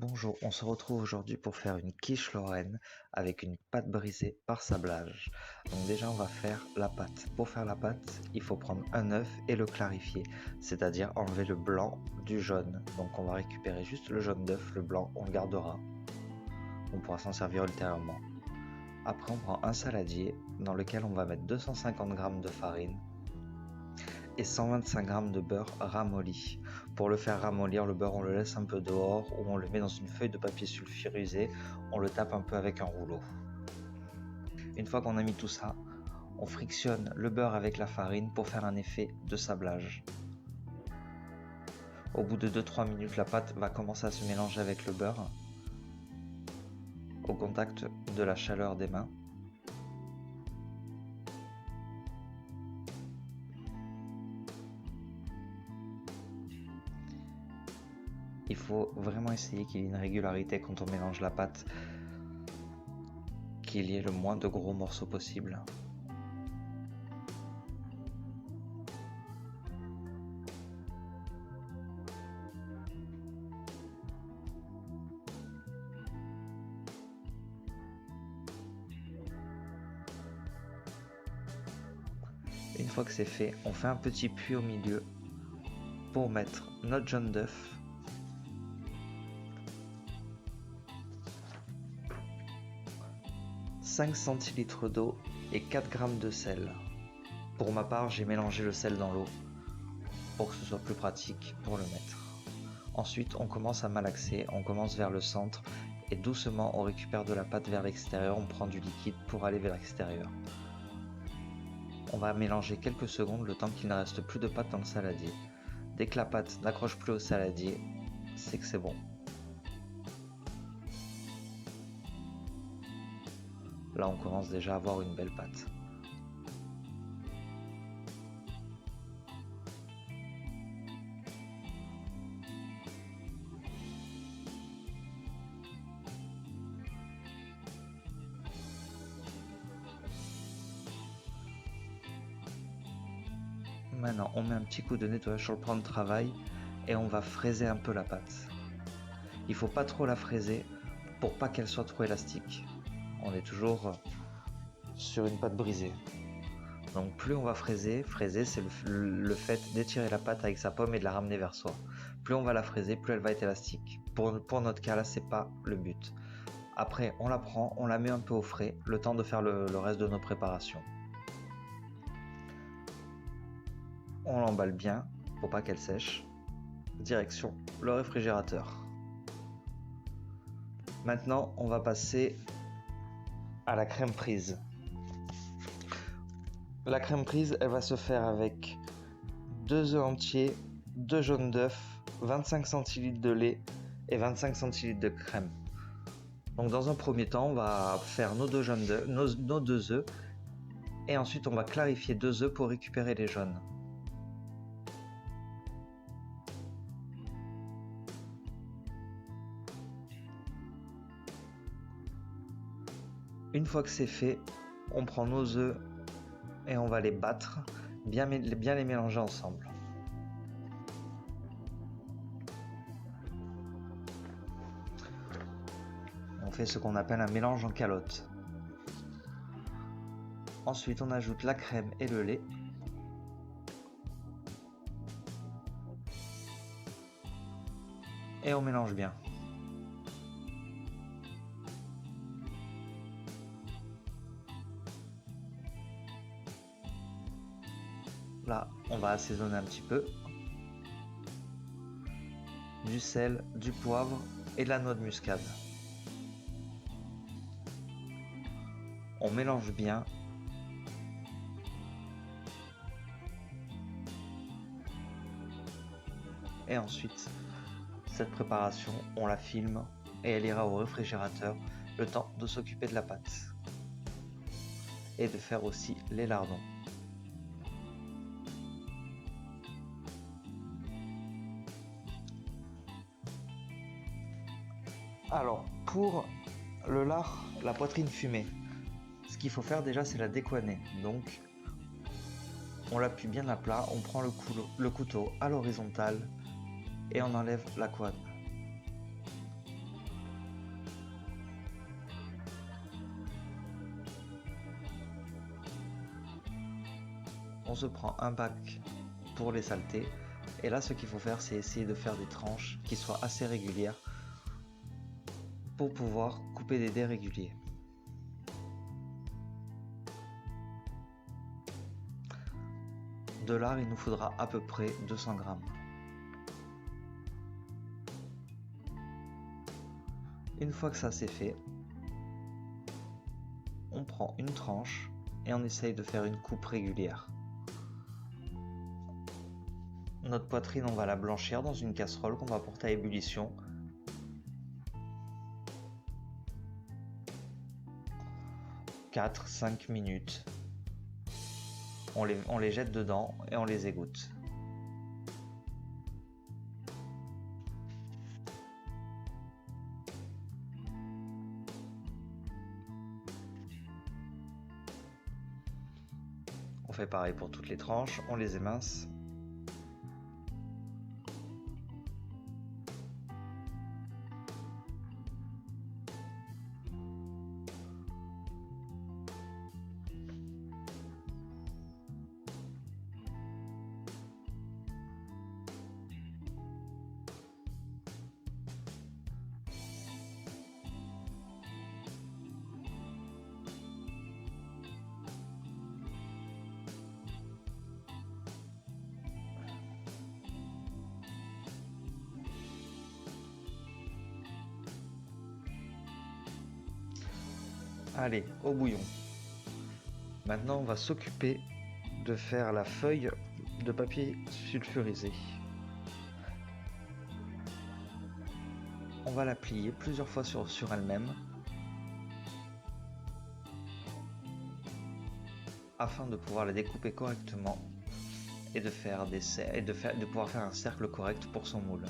Bonjour, on se retrouve aujourd'hui pour faire une quiche lorraine avec une pâte brisée par sablage. Donc déjà on va faire la pâte. Pour faire la pâte, il faut prendre un œuf et le clarifier, c'est-à-dire enlever le blanc du jaune. Donc on va récupérer juste le jaune d'œuf, le blanc on le gardera. On pourra s'en servir ultérieurement. Après on prend un saladier dans lequel on va mettre 250 g de farine et 125 g de beurre ramolli. Pour le faire ramollir, le beurre on le laisse un peu dehors ou on le met dans une feuille de papier sulfurisé, on le tape un peu avec un rouleau. Une fois qu'on a mis tout ça, on frictionne le beurre avec la farine pour faire un effet de sablage. Au bout de 2-3 minutes, la pâte va commencer à se mélanger avec le beurre au contact de la chaleur des mains. Il faut vraiment essayer qu'il y ait une régularité quand on mélange la pâte, qu'il y ait le moins de gros morceaux possible. Une fois que c'est fait, on fait un petit puits au milieu pour mettre notre jaune d'œuf, « 5 centilitres d'eau et 4 g de sel. Pour ma part, j'ai mélangé le sel dans l'eau pour que ce soit plus pratique pour le mettre. Ensuite, on commence à malaxer, on commence vers le centre et doucement on récupère de la pâte vers l'extérieur, on prend du liquide pour aller vers l'extérieur. On va mélanger quelques secondes le temps qu'il ne reste plus de pâte dans le saladier. Dès que la pâte n'accroche plus au saladier, c'est que c'est bon. Là, on commence déjà à avoir une belle pâte. Maintenant, on met un petit coup de nettoyage sur le plan de travail et on va fraiser un peu la pâte. Il ne faut pas trop la fraiser pour pas qu'elle soit trop élastique. On est toujours sur une pâte brisée. Donc plus on va fraiser c'est le fait d'étirer la pâte avec sa pomme et de la ramener vers soi. Plus on va la fraiser, plus elle va être élastique. Pour notre cas là, c'est pas le but. Après, on la prend, on la met un peu au frais, le temps de faire le reste de nos préparations. On l'emballe bien pour pas qu'elle sèche. Direction le réfrigérateur. Maintenant, on va passer à la crème prise. La crème prise, elle va se faire avec 2 œufs entiers, 2 jaunes d'œufs, 25 centilitres de lait et 25 centilitres de crème. Donc dans un premier temps, on va faire nos 2 œufs et ensuite on va clarifier 2 œufs pour récupérer les jaunes. Une fois que c'est fait, on prend nos œufs et on va les battre, bien les mélanger ensemble. On fait ce qu'on appelle un mélange en calotte. Ensuite, on ajoute la crème et le lait. Et on mélange bien. Là, on va assaisonner un petit peu. Du sel, du poivre et de la noix de muscade. On mélange bien. Et ensuite, cette préparation, on la filme et elle ira au réfrigérateur le temps de s'occuper de la pâte. Et de faire aussi les lardons. Alors, pour le lard, la poitrine fumée, ce qu'il faut faire déjà, c'est la décoiner. Donc, on l'appuie bien à plat, on prend le couteau à l'horizontale et on enlève la couenne. on se prend un bac pour les saletés. Et là, ce qu'il faut faire, c'est essayer de faire des tranches qui soient assez régulières pour pouvoir couper des dés réguliers. De lard, il nous faudra à peu près 200 grammes. Une fois que ça c'est fait, on prend une tranche et on essaye de faire une coupe régulière. Notre poitrine, on va la blanchir dans une casserole qu'on va porter à ébullition. « 4-5 minutes. On les jette dedans et on les égoutte. On fait pareil pour toutes les tranches, on les émince. Allez, au bouillon. Maintenant, on va s'occuper de faire la feuille de papier sulfurisé. On va la plier plusieurs fois sur elle-même afin de pouvoir la découper correctement et de pouvoir faire un cercle correct pour son moule.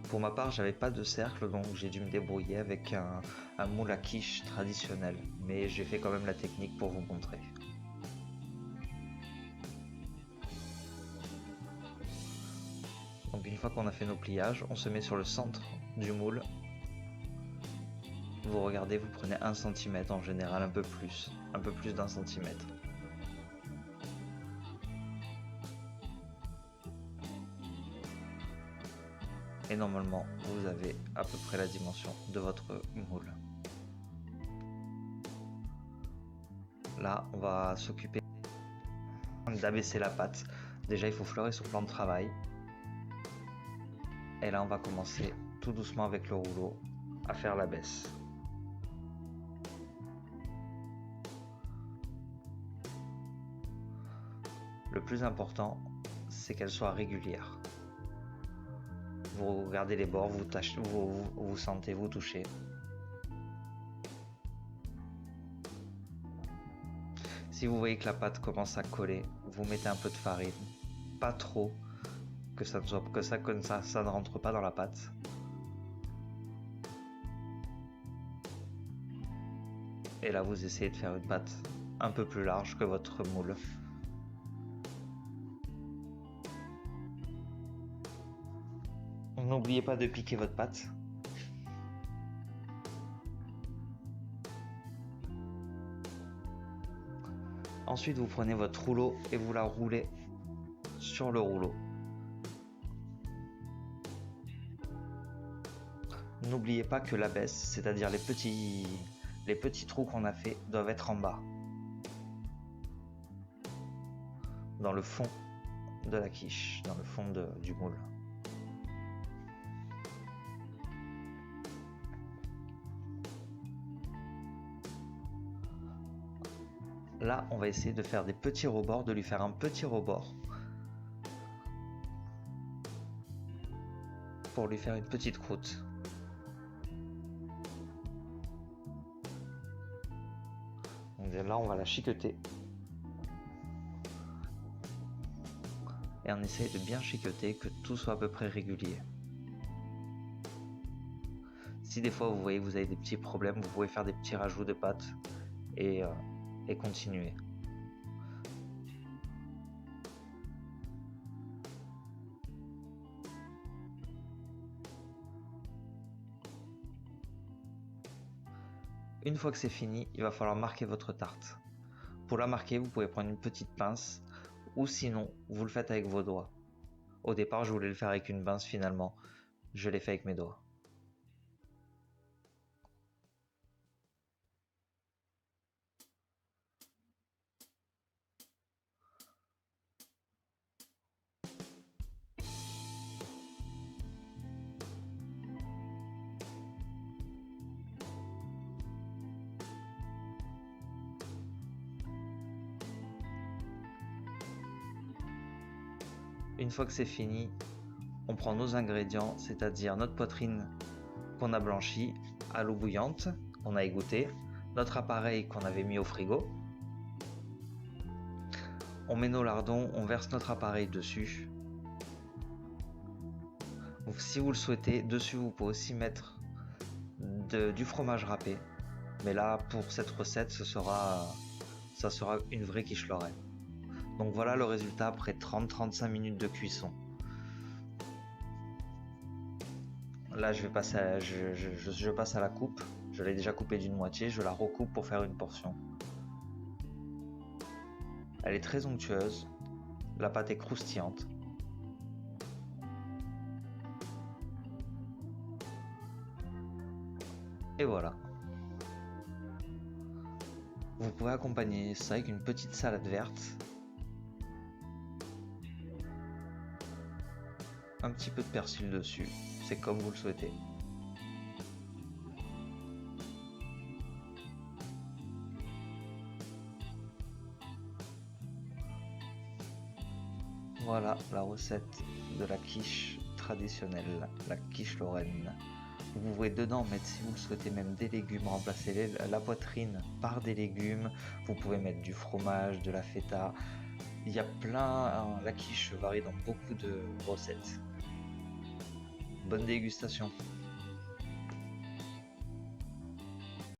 Pour ma part, j'avais pas de cercle, donc j'ai dû me débrouiller avec un moule à quiche traditionnel, mais j'ai fait quand même la technique pour vous montrer. Donc une fois qu'on a fait nos pliages, on se met sur le centre du moule. Vous regardez, vous prenez 1 cm en général, un peu plus d'1 cm. Et normalement, vous avez à peu près la dimension de votre moule. Là, on va s'occuper d'abaisser la pâte. Déjà, il faut fleurer son plan de travail. Et là, on va commencer tout doucement avec le rouleau à faire la baisse. Le plus important, c'est qu'elle soit régulière. Vous regardez les bords, vous sentez, vous touchez. Si vous voyez que la pâte commence à coller, vous mettez un peu de farine, pas trop, que ça ne rentre pas dans la pâte. Et là, vous essayez de faire une pâte un peu plus large que votre moule. N'oubliez pas de piquer votre pâte. Ensuite, vous prenez votre rouleau et vous la roulez sur le rouleau. N'oubliez pas que la baisse, c'est-à-dire les petits trous qu'on a fait, doivent être en bas, dans le fond de la quiche, dans le fond du moule. Là, on va essayer de faire des petits rebords, de lui faire un petit rebord pour lui faire une petite croûte. Donc là, on va la chiqueter. Et on essaye de bien chiqueter, que tout soit à peu près régulier. Si des fois vous voyez que vous avez des petits problèmes, vous pouvez faire des petits rajouts de pâte et continuer. Une fois que c'est fini, il va falloir marquer votre tarte. Pour la marquer, vous pouvez prendre une petite pince ou sinon, vous le faites avec vos doigts. Au départ, je voulais le faire avec une pince, finalement, je l'ai fait avec mes doigts. Une fois que c'est fini, on prend nos ingrédients, c'est-à-dire notre poitrine qu'on a blanchie à l'eau bouillante, on a égoutté, notre appareil qu'on avait mis au frigo. On met nos lardons, on verse notre appareil dessus. Donc, si vous le souhaitez, dessus vous pouvez aussi mettre du fromage râpé. Mais là, pour cette recette, ça sera une vraie quiche Lorraine. Donc voilà le résultat après 30-35 minutes de cuisson. Là, je passe à la coupe. Je l'ai déjà coupée d'une moitié, je la recoupe pour faire une portion. Elle est très onctueuse, la pâte est croustillante. Et voilà. Vous pouvez accompagner ça avec une petite salade verte. Un petit peu de persil dessus, c'est comme vous le souhaitez. Voilà la recette de la quiche traditionnelle, la quiche lorraine. Vous pouvez dedans mettre, si vous le souhaitez, même des légumes, remplacer la poitrine par des légumes. Vous pouvez mettre du fromage, de la feta. Il y a plein, la quiche varie dans beaucoup de recettes. Bonne dégustation.